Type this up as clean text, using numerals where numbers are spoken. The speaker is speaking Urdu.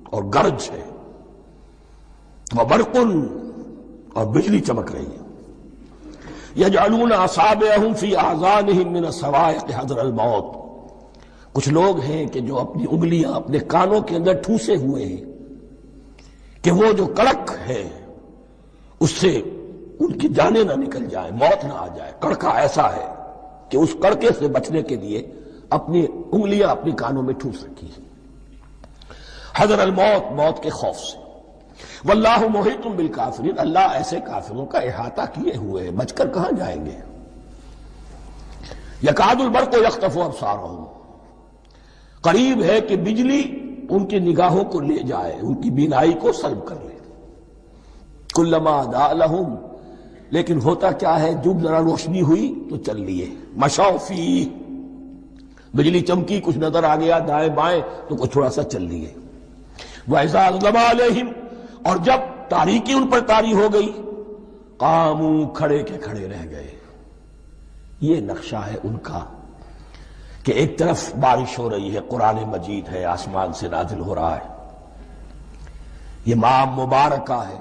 اور گرج ہے، وبرقن اور بجلی چمک رہی ہے۔ یجعلون اصابعهم فی اذانهم من الصواعق حذر الموت، کچھ لوگ ہیں کہ جو اپنی انگلیاں اپنے کانوں کے اندر ٹھوسے ہوئے ہیں کہ وہ جو کڑک ہے اس سے ان کی جانیں نہ نکل جائیں، موت نہ آ جائے۔ کڑکا ایسا ہے کہ اس کڑکے سے بچنے کے لیے اپنی انگلیاں اپنی کانوں میں ٹھوس رکھی ہیں، حذر الموت، موت کے خوف سے۔ واللہ محیط بالکافرین، اللہ ایسے کافروں کا احاطہ کیے ہوئے ہیں، بچ کر کہاں جائیں گے۔ یکاد البرق یخطف ابصارهم، قریب ہے کہ بجلی ان کی نگاہوں کو لے جائے، ان کی بینائی کو سلب کر لے۔ کلما اضاء لهم، لیکن ہوتا کیا ہے، جب ذرا روشنی ہوئی تو چل لیے۔ مشوا فیہ، بجلی چمکی، کچھ نظر آ گیا دائیں بائیں تو کچھ تھوڑا سا چل لیے۔ وَإِذَا أَظْلَمَ عَلَيْهِمْ، اور جب تاریکی ان پر طاری ہو گئی، قاموا، کھڑے کے کھڑے رہ گئے۔ یہ نقشہ ہے ان کا کہ ایک طرف بارش ہو رہی ہے، قرآن مجید ہے، آسمان سے نازل ہو رہا ہے، یہ ماہ مبارکہ ہے،